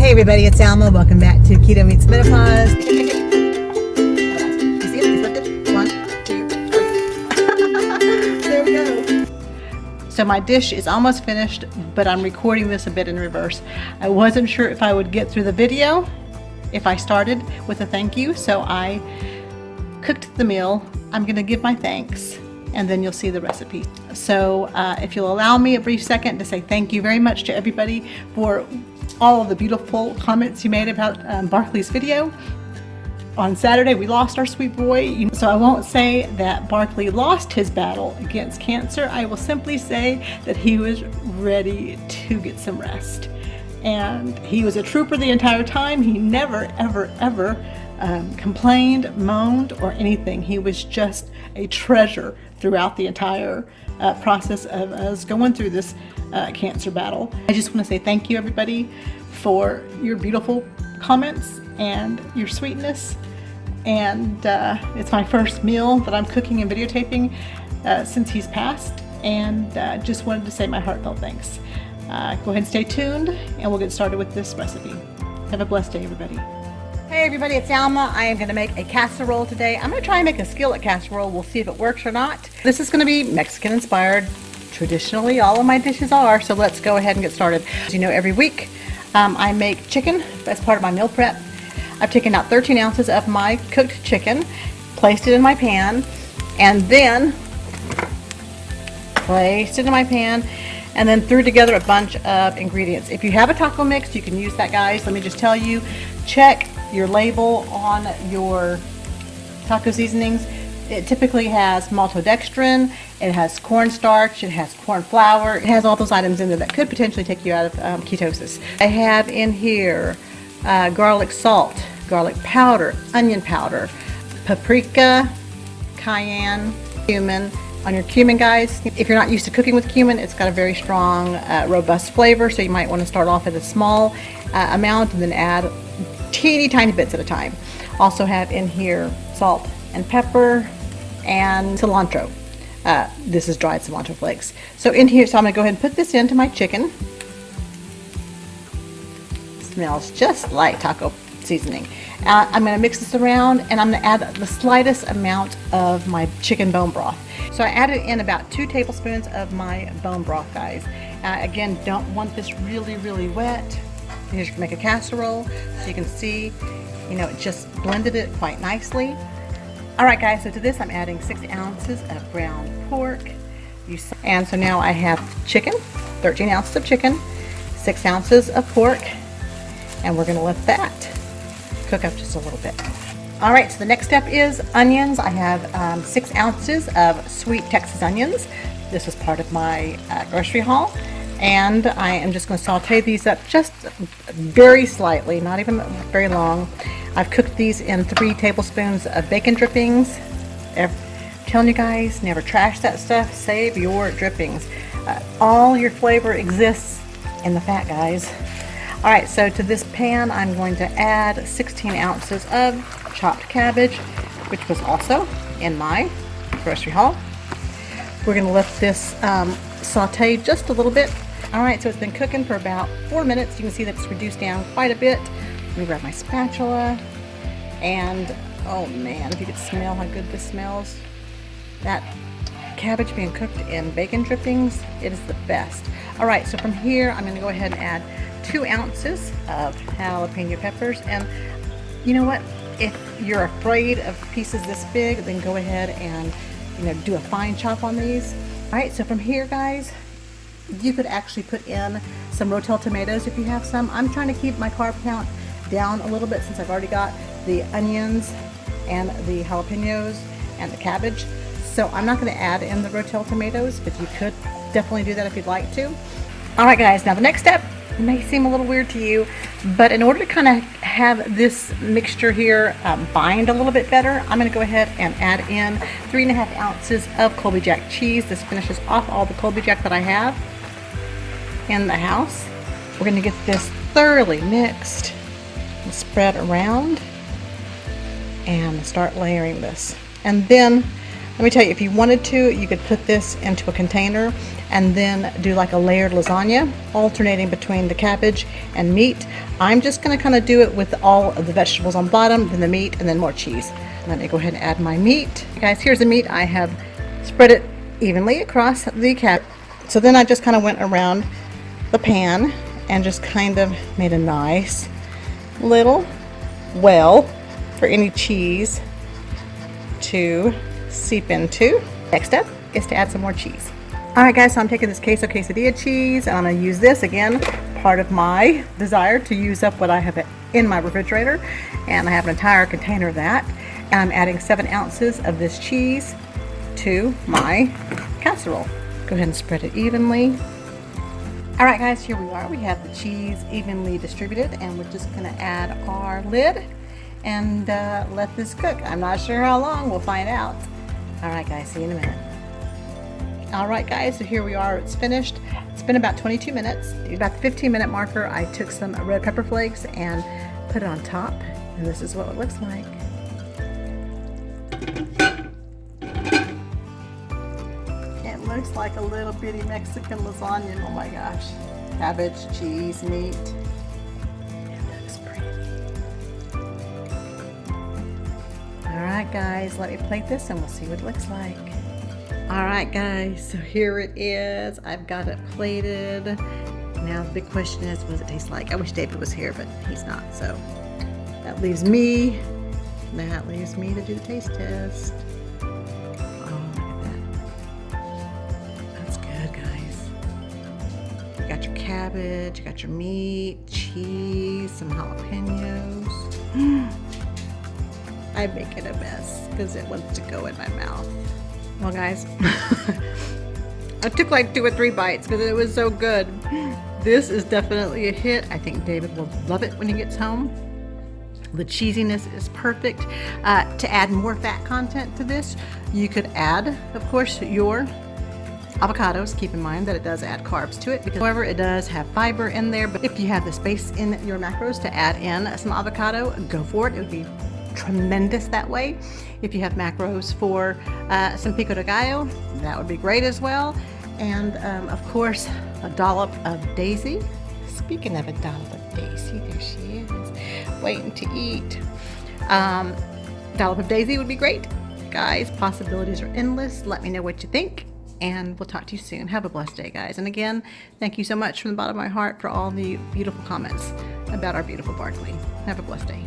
Hey everybody, it's Alma. Welcome back to Keto Meets Menopause. You see it? It's lifted. 1, 2, 3. There we go. So my dish is almost finished, but I'm recording this a bit in reverse. I wasn't sure if I would get through the video if I started with a thank you, so I cooked the meal. I'm going to give my thanks, and then you'll see the recipe. So if you'll allow me a brief second to say thank you very much to everybody for all of the beautiful comments you made about Barkley's video. On Saturday, we lost our sweet boy. So I won't say that Barkley lost his battle against cancer. I will simply say that he was ready to get some rest. And he was a trooper the entire time. He never, ever, ever complained, moaned, or anything. He was just a treasure throughout the entire process of us going through this cancer battle. I just want to say thank you, everybody, for your beautiful comments and your sweetness. And it's my first meal that I'm cooking and videotaping since he's passed, and just wanted to say my heartfelt thanks. Go ahead and stay tuned, and we'll get started with this recipe. Have a blessed day, everybody. Hey everybody, it's Alma. I am going to make a casserole today. I'm going to try and make a skillet casserole. We'll see if it works or not. This is going to be Mexican inspired. Traditionally, all of my dishes are, so let's go ahead and get started. As you know, every week I make chicken as part of my meal prep. I've taken out 13 ounces of my cooked chicken, placed it in my pan, and then threw together a bunch of ingredients. If you have a taco mix, you can use that, guys. Let me just tell you, check your label on your taco seasonings. It typically has maltodextrin, it has cornstarch, it has corn flour, it has all those items in there that could potentially take you out of ketosis. I have in here garlic salt, garlic powder, onion powder, paprika, cayenne, cumin. On your cumin, guys, if you're not used to cooking with cumin, it's got a very strong, robust flavor, so you might want to start off at a small amount and then add teeny tiny bits at a time. Also have in here salt and pepper and cilantro. This is dried cilantro flakes. So in here, so I'm going to go ahead and put this into my chicken. Smells just like taco seasoning. I'm going to mix this around, and I'm going to add the slightest amount of my chicken bone broth. So I added in about 2 tablespoons of my bone broth, guys. Again, don't want this really, really wet. Here's you can make a casserole, so you can see, it just blended it quite nicely. All right, guys, so to this I'm adding 6 ounces of ground pork. And so now I have chicken, 13 ounces of chicken, 6 ounces of pork, and we're gonna let that cook up just a little bit. All right, so the next step is onions. I have 6 ounces of sweet Texas onions. This is part of my grocery haul. And I am just going to saute these up just very slightly, not even very long. I've cooked these in 3 tablespoons of bacon drippings. I'm telling you guys, never trash that stuff. Save your drippings. All your flavor exists in the fat, guys. All right, so to this pan, I'm going to add 16 ounces of chopped cabbage, which was also in my grocery haul. We're going to let this saute just a little bit. All right, so it's been cooking for about 4 minutes. You can see that it's reduced down quite a bit. Let me grab my spatula, and oh man, if you could smell how good this smells. That cabbage being cooked in bacon drippings, it is the best. All right, so from here, I'm gonna go ahead and add 2 ounces of jalapeno peppers. And you know what? If you're afraid of pieces this big, then go ahead and do a fine chop on these. All right, so from here, guys, you could actually put in some Rotel tomatoes if you have some. I'm trying to keep my carb count down a little bit since I've already got the onions and the jalapenos and the cabbage. So I'm not going to add in the Rotel tomatoes, but you could definitely do that if you'd like to. All right, guys, now the next step may seem a little weird to you, but in order to kind of have this mixture here bind a little bit better, I'm going to go ahead and add in 3.5 ounces of Colby Jack cheese. This finishes off all the Colby Jack that I have in the house. We're going to get this thoroughly mixed and spread around and start layering this. And then Let me tell you, if you wanted to, you could put this into a container and then do like a layered lasagna, alternating between the cabbage and meat. I'm just gonna kind of do it with all of the vegetables on bottom, then the meat, and then more cheese. Let me go ahead and add my meat. Guys, here's the meat. I have spread it evenly across the cabbage. So then I just kind of went around the pan and just kind of made a nice little well for any cheese to seep into. Next step is to add some more cheese. All right, guys, so I'm taking this queso quesadilla cheese and I'm gonna use this again, part of my desire to use up what I have in my refrigerator, and I have an entire container of that, and I'm adding 7 ounces of this cheese to my casserole. Go ahead and spread it evenly. All right, guys, here we are. We have the cheese evenly distributed, and we're just gonna add our lid and let this cook. I'm not sure how long, we'll find out. All right, guys, see you in a minute. All right, guys, so here we are, it's finished. It's been about 22 minutes. About the 15-minute marker, I took some red pepper flakes and put it on top, and this is what it looks like. It looks like a little bitty Mexican lasagna. Oh my gosh. Cabbage, cheese, meat. It looks pretty. All right, guys, let me plate this and we'll see what it looks like. All right, guys, so here it is. I've got it plated. Now the big question is, what does it taste like? I wish David was here, but he's not, so that leaves me to do the taste test. Oh, look at that. That's good, guys. You got your cabbage, you got your meat, cheese, some jalapenos. I'm making a mess because it wants to go in my mouth. Well, guys, I took like 2 or 3 bites because it was so good. This is definitely a hit. I think David will love it when he gets home. The cheesiness is perfect. To add more fat content to this, you could add, of course, your avocados. Keep in mind that it does add carbs to it, because however, it does have fiber in there. But if you have the space in your macros to add in some avocado, go for it. It would be tremendous that way. If you have macros for some pico de gallo, that would be great as well. And of course, a dollop of daisy. Speaking of a dollop of daisy, there she is, waiting to eat. Dollop of daisy would be great. Guys, possibilities are endless. Let me know what you think, and we'll talk to you soon. Have a blessed day, guys. And again, thank you so much from the bottom of my heart for all the beautiful comments about our beautiful broccoli. Have a blessed day.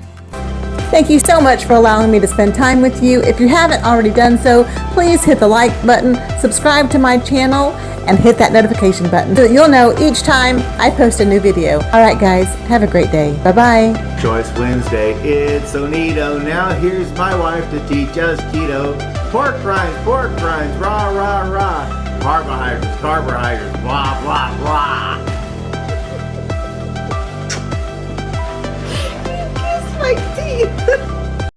Thank you so much for allowing me to spend time with you. If you haven't already done so, please hit the like button, subscribe to my channel, and hit that notification button so that you'll know each time I post a new video. All right, guys, have a great day. Bye-bye. Choice Wednesday, it's so neato. Now here's my wife to teach us keto. Pork rinds, rah, rah, rah. Carbohydrates, blah, blah, blah.